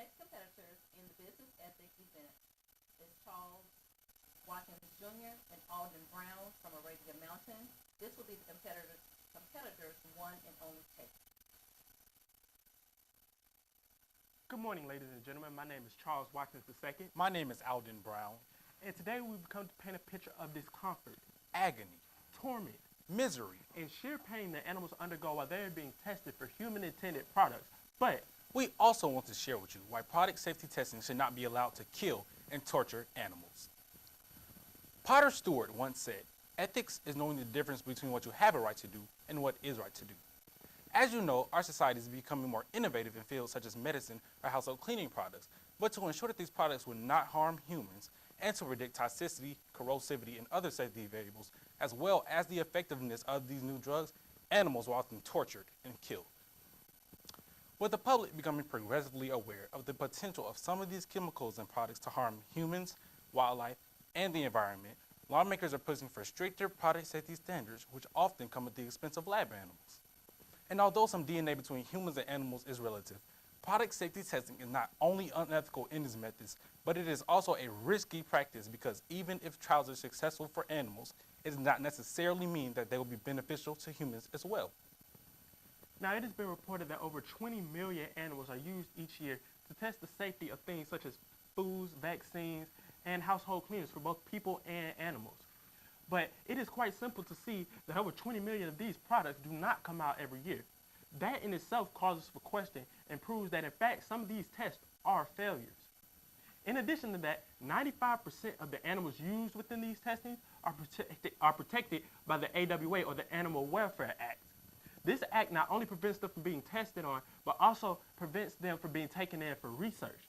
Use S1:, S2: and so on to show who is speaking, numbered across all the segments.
S1: next competitors in the business ethics event is Charles Watkins Jr. and Alden Brown from Arabia Mountain. This will be the competitors' one and only case.
S2: Good morning, ladies and gentlemen. My name is Charles Watkins II,
S3: My name is Alden Brown.
S2: and today we've come to paint a picture of discomfort,
S3: Agony,
S2: torment,
S3: misery.
S2: and sheer pain that animals undergo while they are being tested for human-intended products. But
S3: We also want to share with you why product safety testing should not be allowed to kill and torture animals. Potter Stewart once said, "Ethics is knowing the difference between what you have a right to do and what is right to do." As you know, our society is becoming more innovative in fields such as medicine or household cleaning products, but to ensure that these products will not harm humans and to predict toxicity, corrosivity, and other safety variables, as well as the effectiveness of these new drugs, animals were often tortured and killed. With the public becoming progressively aware of the potential of some of these chemicals and products to harm humans, wildlife, and the environment, lawmakers are pushing for stricter product safety standards, which often come at the expense of lab animals. And although some DNA between humans and animals is relative, product safety testing is not only unethical in its methods, but it is also a risky practice because even if trials are successful for animals, it does not necessarily mean that they will be beneficial to humans as well.
S2: now it has been reported that over 20 million animals are used each year to test the safety of things such as foods, vaccines, and household cleaners for both people and animals. But it is quite simple to see that over 20 million of these products do not come out every year. That in itself causes for question and proves that in fact some of these tests are failures. In addition to that, 95% of the animals used within these testings are protected by the AWA, or the Animal Welfare Act. This act not only prevents them from being tested on, but also prevents them from being taken in for research.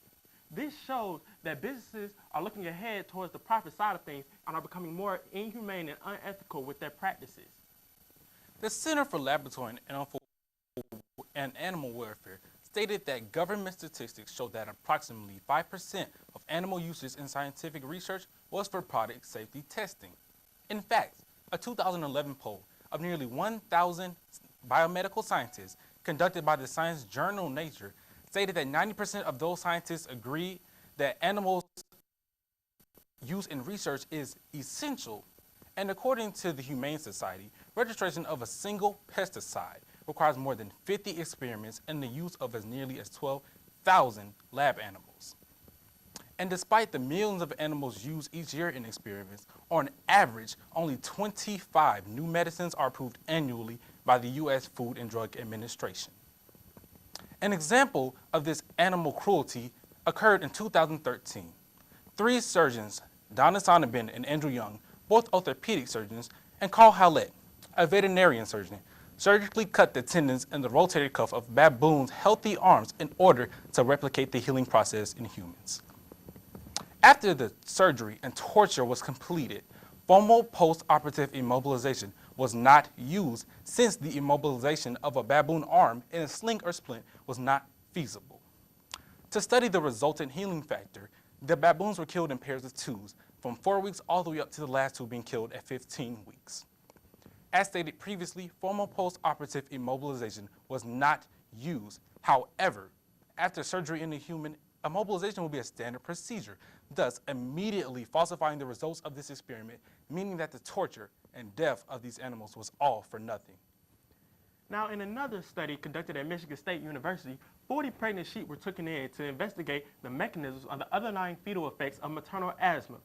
S2: This shows that businesses are looking ahead towards the profit side of things and are becoming more inhumane and unethical with their practices.
S3: The Center for Laboratory and Animal Welfare stated that government statistics show that approximately 5% of animal usage in scientific research was for product safety testing. In fact, a 2011 poll of nearly 1,000 biomedical scientists conducted by the science journal Nature stated that 90% of those scientists agreed that animals' use in research is essential. And according to the Humane Society, registration of a single pesticide requires more than 50 experiments and the use of as nearly as 12,000 lab animals. And despite the millions of animals used each year in experiments, on average, only 25 new medicines are approved annually by the U.S. Food and Drug Administration. An example of this animal cruelty occurred in 2013. Three surgeons, Donna Sonnabend and Andrew Young, both orthopedic surgeons, and Carl Hallett, a veterinarian surgeon, surgically cut the tendons in the rotator cuff of baboons' healthy arms in order to replicate the healing process in humans. After the surgery and torture was completed, formal post-operative immobilization was not used since the immobilization of a baboon arm in a sling or splint was not feasible. To study the resultant healing factor, the baboons were killed in pairs of twos, from 4 weeks all the way up to the last two being killed at 15 weeks. As stated previously, formal post-operative immobilization was not used. However, after surgery in a human, immobilization will be a standard procedure, thus immediately falsifying the results of this experiment, meaning that the torture and death of these animals was all for nothing.
S2: Now, in another study conducted at Michigan State University, 40 pregnant sheep were taken in to investigate the mechanisms of the underlying fetal effects of maternal asthma.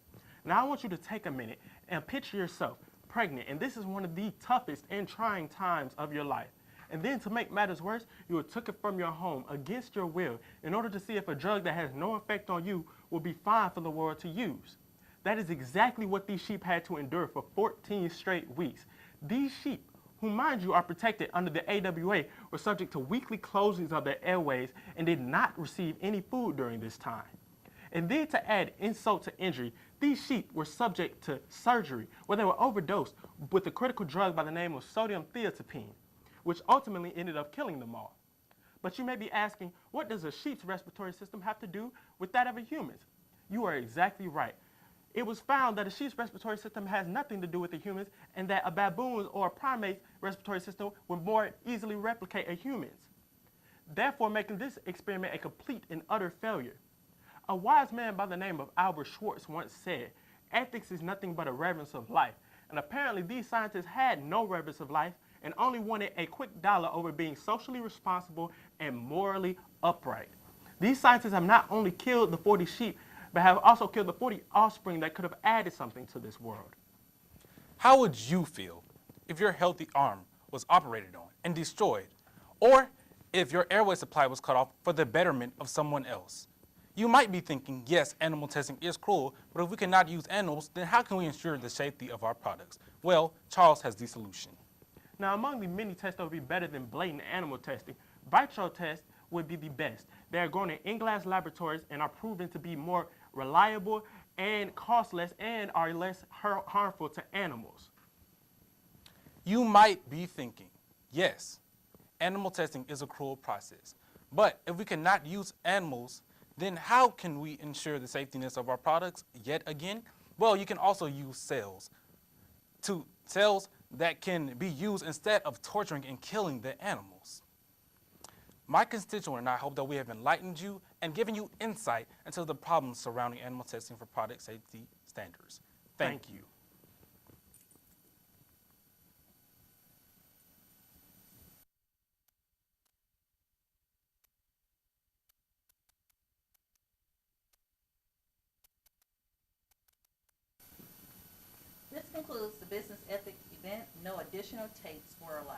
S2: Now, I want you to take a minute and picture yourself pregnant, and this is one of the toughest and trying times of your life. And then to make matters worse, you were took it from your home against your will in order to see if a drug that has no effect on you will be fine for the world to use. That is exactly what these sheep had to endure for 14 straight weeks. These sheep, who mind you are protected under the AWA, were subject to weekly closings of their airways and did not receive any food during this time. And then to add insult to injury, these sheep were subject to surgery where they were overdosed with a critical drug by the name of sodium thiazepine, which ultimately ended up killing them all. But you may be asking, what does a sheep's respiratory system have to do with that of a human's? You are exactly right. It was found that a sheep's respiratory system has nothing to do with the humans, and that a baboon's or a primate's respiratory system would more easily replicate a human's. therefore making this experiment a complete and utter failure. A wise man by the name of Albert Schwartz once said, ethics is nothing but a reverence of life. And apparently these scientists had no reverence of life and only wanted a quick dollar over being socially responsible and morally upright. These scientists have not only killed the 40 sheep, but have also killed the 40 offspring that could have added something to this world.
S3: How would you feel if your healthy arm was operated on and destroyed, or if your airway supply was cut off for the betterment of someone else? You might be thinking, yes, animal testing is cruel, but if we cannot use animals, then how can we ensure the safety of our products? Well, Charles has the solution.
S2: Now, among the many tests that would be better than blatant animal testing, vitro tests would be the best. They are grown in in-glass laboratories and are proven to be more reliable and cost less and are less harmful to animals.
S3: You might be thinking, yes, animal testing is a cruel process, but if we cannot use animals, then how can we ensure the safetyness of our products yet again? Well, you can also use cells that can be used instead of torturing and killing the animals. My constituent and I hope that we have enlightened you and given you insight into the problems surrounding animal testing for product safety standards. Thank you.
S1: This concludes the business ethics event. No additional tapes were allowed.